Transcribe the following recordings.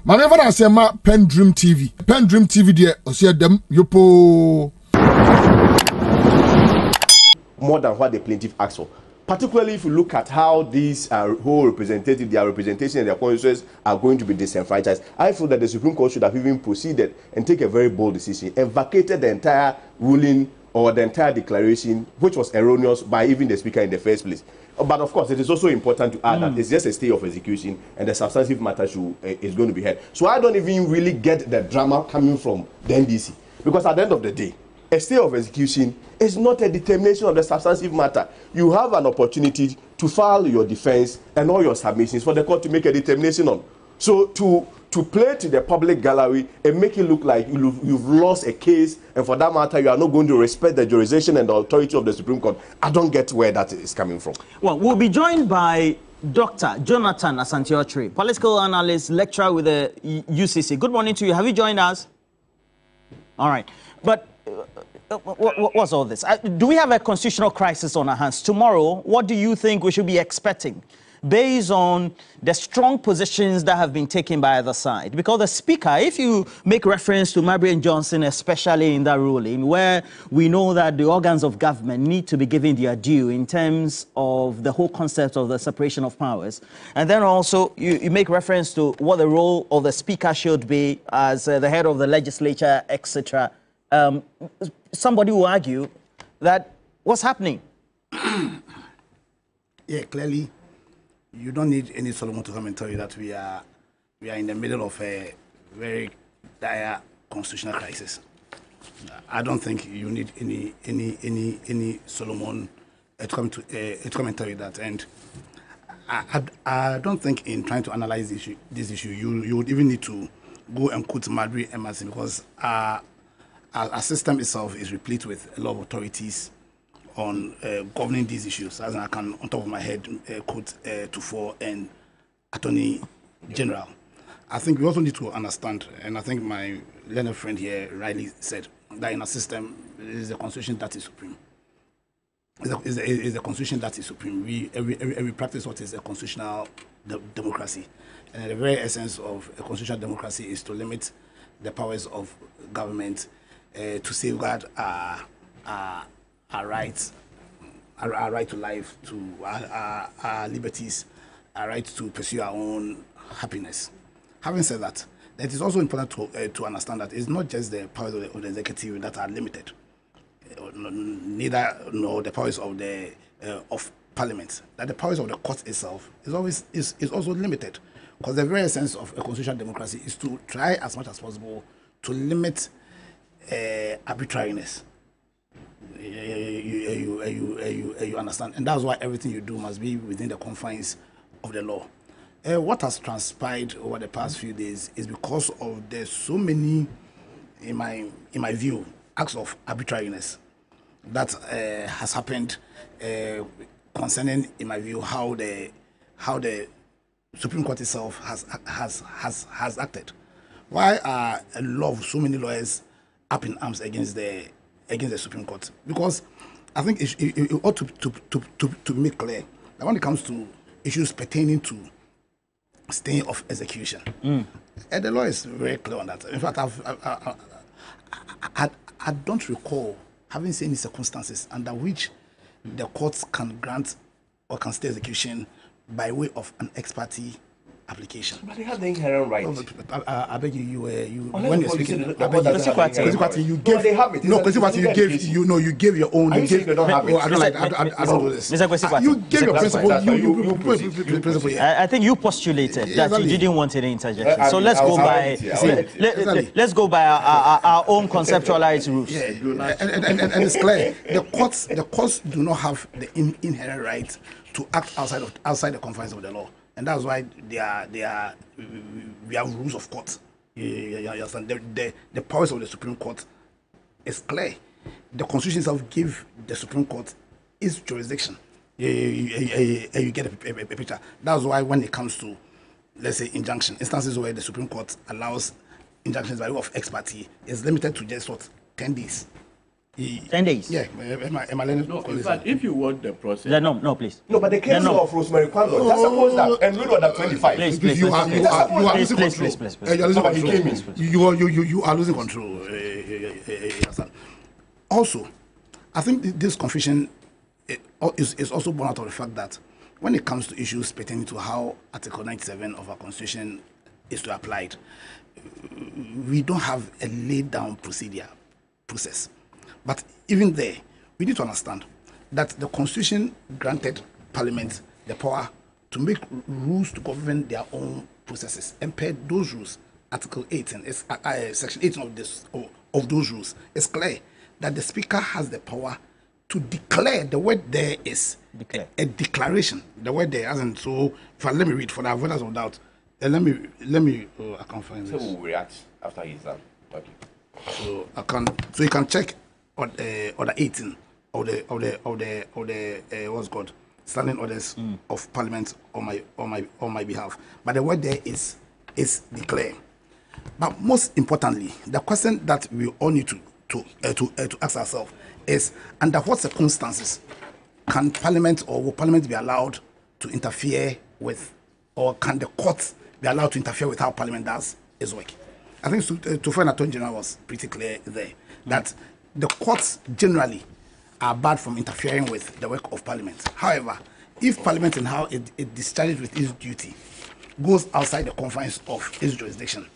Manever I say ma PENDREAM TV. PENDREAM TV there, I see them yopo. More than what the plaintiff asked for. Particularly if you look at how these whole representative, their representation and their constituencies are going to be disenfranchised, I feel that the Supreme Court should have even proceeded and take a very bold decision and vacated the entire ruling or the entire declaration, which was erroneous by even the Speaker in the first place. But of course, it is also important to add that it's just a stay of execution and the substantive matter is going to be heard. So I don't even really get the drama coming from the NDC, because at the end of the day, a stay of execution is not a determination of the substantive matter. You have an opportunity to file your defense and all your submissions for the court to make a determination on. So to play to the public gallery and make it look like you've lost a case, and for that matter, you are not going to respect the jurisdiction and the authority of the Supreme Court, I don't get where that is coming from. Well, we'll be joined by Dr. Jonathan Asante-Okyere, political analyst, lecturer with the UCC. Good morning to you. Have you joined us? All right. But what's all this? Do we have a constitutional crisis on our hands? Tomorrow, what do you think we should be expecting based on the strong positions that have been taken by either side? Because the Speaker, if you make reference to Marbury and Johnson, especially in that ruling, where we know that the organs of government need to be given their due in terms of the whole concept of the separation of powers, and then also you make reference to what the role of the Speaker should be as the head of the legislature, etc., somebody will argue that what's happening? Yeah, clearly, you don't need any Solomon to come and tell you that we are in the middle of a very dire constitutional crisis. I don't think you need any Solomon to come and tell you that. And I don't think in trying to analyze this issue, you would even need to go and quote Marbury and Johnson, because our system itself is replete with a lot of authorities on governing these issues. As I can, on top of my head, quote Tufo and Attorney General. I think we also need to understand, and I think my learned friend here rightly said, that in our system, it is the constitution that is supreme. It's the constitution that is supreme. We practice what is a constitutional democracy. And the very essence of a constitutional democracy is to limit the powers of government, to safeguard our rights, our right to life, to our liberties, our right to pursue our own happiness. Having said that, it is also important to understand that it's not just the powers of the executive that are limited, neither nor the powers of the of Parliament. That the powers of the court itself is also limited, because the very essence of a constitutional democracy is to try as much as possible to limit arbitrariness. You understand, and that's why everything you do must be within the confines of the law. What has transpired over the past few days is because of there's so many, in my view, acts of arbitrariness that has happened concerning, in my view, how the Supreme Court itself has acted. Why are a lot of so many lawyers up in arms against the Supreme Court? Because I think it ought to make clear that when it comes to issues pertaining to staying of execution, and the law is very clear on that. In fact, I don't recall having seen any circumstances under which the courts can grant or can stay execution by way of an ex parte application. But they have the inherent right. I beg you, when you're speaking, I beg you, you gave your own. You gave, I don't do this. You gave your principle. You principle. I think you postulated that you didn't want any interjection. So let's go by let's go by our own conceptualized rules. Yeah, and it's clear. The courts do not have the inherent right to act outside the confines of the law. And that's why we have rules of court. You understand? The powers of the Supreme Court is clear. The Constitution itself gives the Supreme Court its jurisdiction. You get a picture. That's why when it comes to, let's say, injunction, instances where the Supreme Court allows injunctions by way of ex parte, is limited to just 10 days. 10 days. Yeah, am I learning? No, in fact, if you want the process. No, please. No, but the case of Rosemary Kwando, just suppose that, and rule order 25. Please, You are losing control. Please. You are losing Somebody control. came in. You are losing control. Hassan. Also, I think this confusion is also born out of the fact that when it comes to issues pertaining to how Article 97 of our Constitution is to be applied, we don't have a laid down process. But even there, we need to understand that the Constitution granted Parliament the power to make rules to govern their own processes. And per those rules, Article 18, Section 18 of those rules, is clear that the Speaker has the power to declare. The word there is a declaration. The word there, as in, so let me read for the avoidance of doubt. Let me. I can't find this. So we'll react after he's done. Okay. So you can check on order 18 of the what's called standing orders of Parliament on my behalf. But the word there is declare. But most importantly, the question that we all need to ask ourselves is, under what circumstances can Parliament or will Parliament be allowed to interfere with, or can the courts be allowed to interfere with how Parliament does its work? I think Tufan Attorney General was pretty clear there that the courts generally are barred from interfering with the work of Parliament. However, if Parliament and how it discharges with its duty goes outside the confines of its jurisdiction,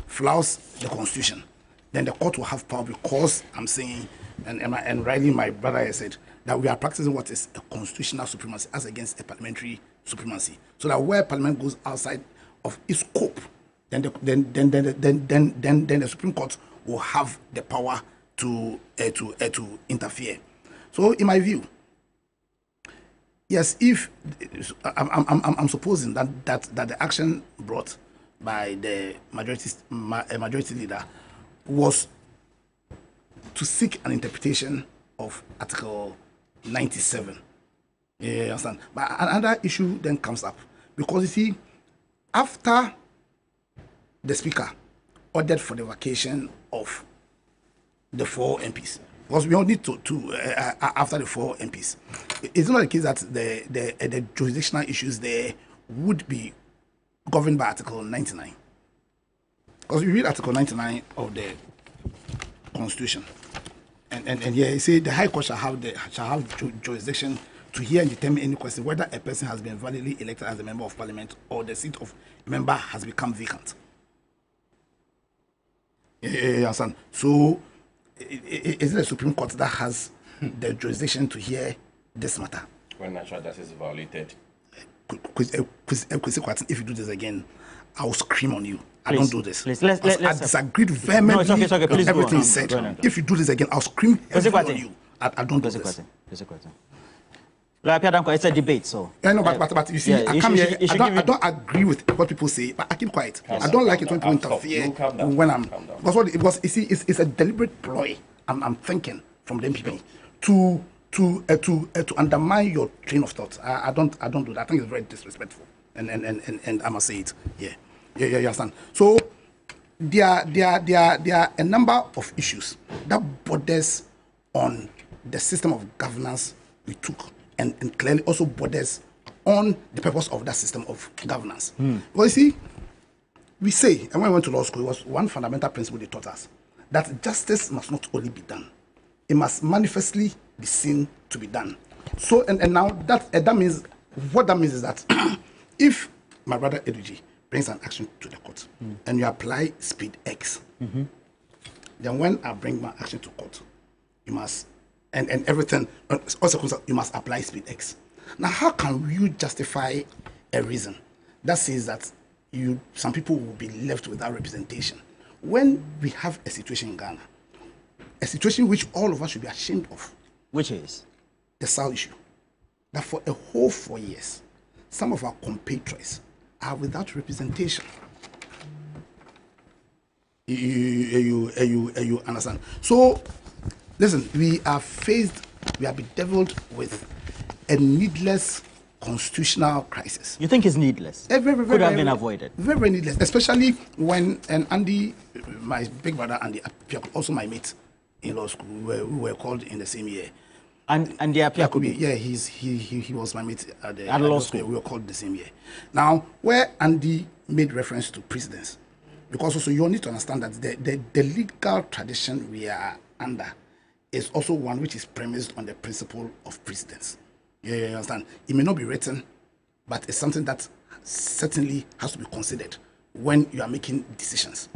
flouts the Constitution, then the court will have power, because I'm saying, and rightly my brother has said, that we are practicing what is a constitutional supremacy as against a parliamentary supremacy. So that where Parliament goes outside of its scope, then the Supreme Court will have the power to interfere. So, in my view, yes, if I'm supposing that the action brought by the majority leader was to seek an interpretation of Article 97. You understand? But another issue then comes up, because you see, after the Speaker ordered for the vacation of the 4 MPs, because we all need to after the 4 MPs, it's not the case that the jurisdictional issues there would be governed by Article 99. Because you read Article 99 of the Constitution, and here you say the High Court shall have jurisdiction to hear and determine any question whether a person has been validly elected as a member of Parliament or the seat of a member has become vacant. So, is it the Supreme Court that has the jurisdiction to hear this matter? When natural justice is violated. If you do this again, I will scream on you. I Please, don't do this. please, let's I disagreed vehemently No, it's okay. Please with everything go said. on. If you do this again, I'll scream heavily on you. I don't do There's a this. question. There's a question. Danquah, it's a debate, so. No, but you see, Yeah, I come here. I don't agree with what people say, but I keep quiet. I don't like it when people interfere when I'm. Because you see, it's a deliberate ploy. I'm thinking from the MPP to undermine your train of thought. I don't do that. I think it's very disrespectful, and I must say it. Yeah, you understand. So there are a number of issues that borders on the system of governance we took, and clearly also borders on the purpose of that system of governance. Well, you see, we say, and when we went to law school, it was one fundamental principle they taught us, that justice must not only be done, it must manifestly be seen to be done. So, and now that means, what that means is that if my brother Eduji brings an action to the court and you apply speed X, then when I bring my action to court, you must, and everything, also you must apply speed X. Now, how can you justify a reason that says that some people will be left without representation when we have a situation in Ghana, a situation which all of us should be ashamed of? Which is? The SAL issue. That for a whole 4 years, some of our compatriots are without representation. You understand? So, listen, we are bedeviled with a needless constitutional crisis. You think it's needless? Could have been avoided. Very, very needless, especially when Andy, my big brother Andy, also my mate, in law school. We were called in the same year. And the Yakubi, yeah, he was my mate at the law school. We were called the same year. Now, where Andy made reference to precedence, because also you need to understand that the legal tradition we are under is also one which is premised on the principle of precedence. You understand? It may not be written, but it's something that certainly has to be considered when you are making decisions.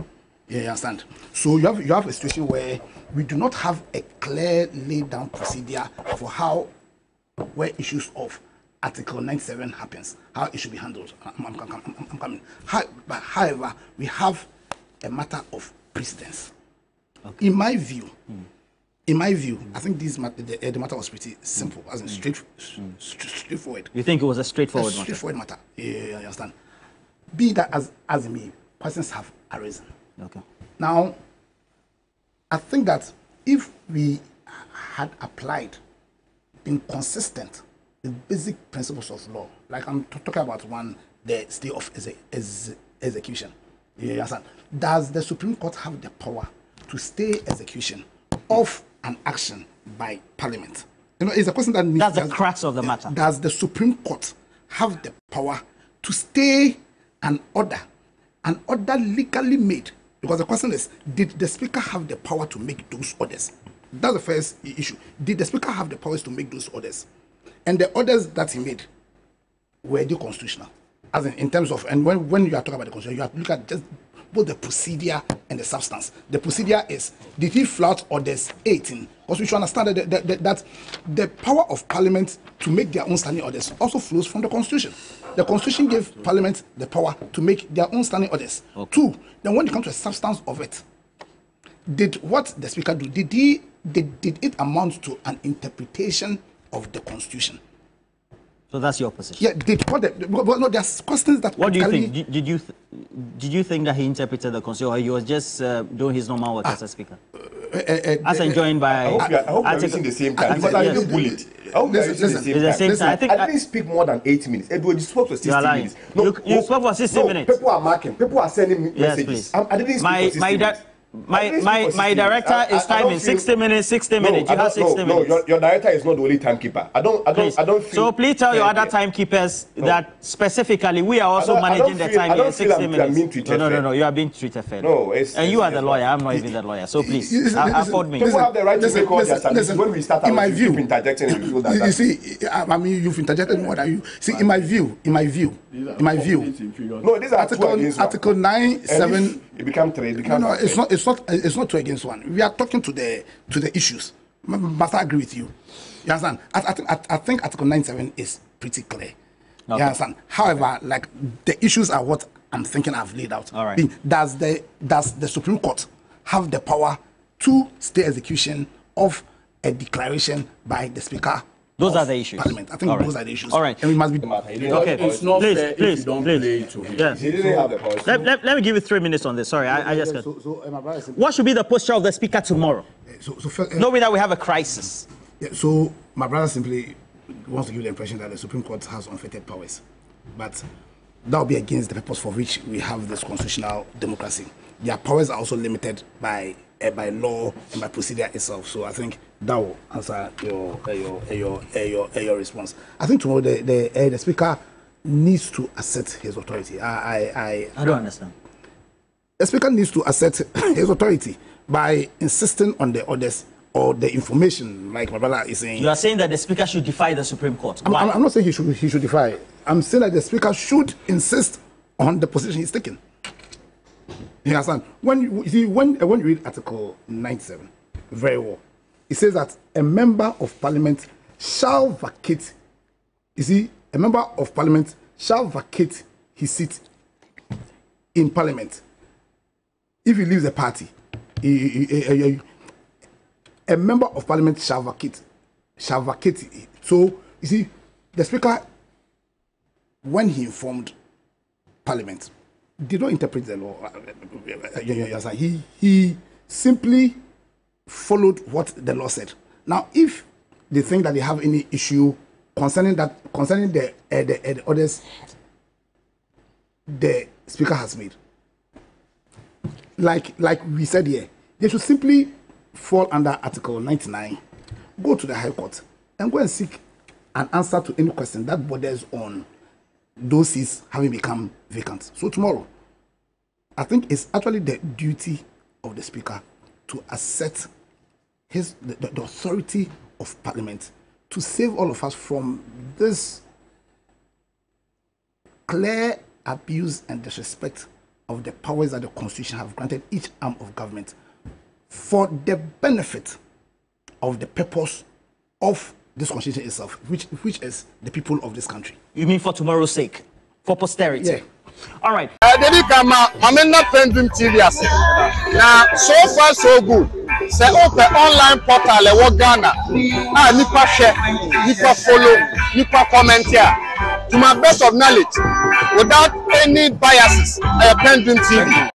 You understand? So you have a situation where we do not have a clear laid down procedure for where issues of Article 97 happens, how it should be handled. I'm coming. However, we have a matter of precedence. Okay. In my view, I think the matter was pretty simple, as in straightforward. You think it was a straightforward matter? Straightforward matter. You understand? Be that as it may, persons have arisen. Okay. Now, I think that if we had applied, been consistent with basic principles of law, like I'm talking about the state of execution. You understand? Does the Supreme Court have the power to stay execution of an action by Parliament? It's a question that needs. That's the crux of the matter. Does the Supreme Court have the power to stay an order legally made? Because the question is, did the Speaker have the power to make those orders? That's the first issue. Did the Speaker have the powers to make those orders? And the orders that he made, were they constitutional? As in terms of, and when you are talking about the constitution, you have to look at just both the procedure and the substance. The procedure is, did he flout orders 18? Because we should understand that the power of Parliament to make their own standing orders also flows from the Constitution. The Constitution gave Parliament the power to make their own standing orders. Okay. 2, then when it comes to the substance of it, did what the Speaker do? Did it amount to an interpretation of the Constitution? So that's your position. Yeah, no, there's questions that. What do you think? Did you think that he interpreted the Constitution, or he was just doing his normal work as a Speaker? As enjoined by. I hope you're using the same time. Because I didn't bullet. I hope you're using the same time. I didn't speak more than 8 minutes. Edward, you spoke for 60 minutes. No, you spoke for 60 minutes. People are marking. People are sending me messages. I didn't speak for 60 minutes. My director is timing 60 minutes. 60 minutes. You have 60 minutes. No, your director is not the only timekeeper. I don't feel. So please tell your other timekeepers that specifically we are also managing the time in 60 minutes. No. You are being treated fairly. No, and you are the lawyer. I'm not even the lawyer. So please, afford me. People have the right to make all their submissions. When we start, in my view, interjecting, you see, I mean, you've interjected more than you. See, in my view. No, these are Article 9(7). It becomes 3. No, it's not 2 against 1. We are talking to the issues. Must I agree with you? You understand? I think Article 9(7) is pretty clear. Okay. You understand? However, like the issues are what I'm thinking I've laid out. All right. Does the Supreme Court have the power to stay execution of a declaration by the Speaker? Those are the issues. Parliament. I think those are the issues. All right. And we must be. Okay. It's not fair if please, you don't play to him. Yes. He didn't have the power. Let me give you 3 minutes on this. Sorry, I just got. What should be the posture of the Speaker tomorrow? Knowing that we have a crisis. Yeah, so my brother simply wants to give the impression that the Supreme Court has unfettered powers, but that will be against the purpose for which we have this constitutional democracy. Their powers are also limited by law and by procedure itself. So I think that will answer your response. I think tomorrow the Speaker needs to assert his authority. I don't understand. The Speaker needs to assert his authority by insisting on the orders or the information, like my brother is saying. You are saying that the Speaker should defy the Supreme Court. I'm not saying he should defy. I'm saying that the Speaker should insist on the position he's taking. You understand? When you read Article 97 very well, it says that a member of Parliament shall vacate. You see, a member of Parliament shall vacate his seat in Parliament if he leaves the party. A member of Parliament shall vacate. So you see, the Speaker, when he informed Parliament, did not interpret the law. He simply followed what the law said. Now, if they think that they have any issue concerning the orders the Speaker has made, like we said here, they should simply fall under Article 99, go to the High Court and go and seek an answer to any question that borders on those seats having become vacant. So tomorrow, I think it's actually the duty of the Speaker to assert the authority of Parliament to save all of us from this clear abuse and disrespect of the powers that the Constitution have granted each arm of government for the benefit of the purpose of this Constitution itself, which is the people of this country. You mean for tomorrow's sake? For posterity? Yeah. All right. PENDREAM TV. Now, so far so good. Say open online portal e Ghana. Nipa share, nipa follow, nipa comment here. To my best of knowledge, without any biases, PENDREAM TV.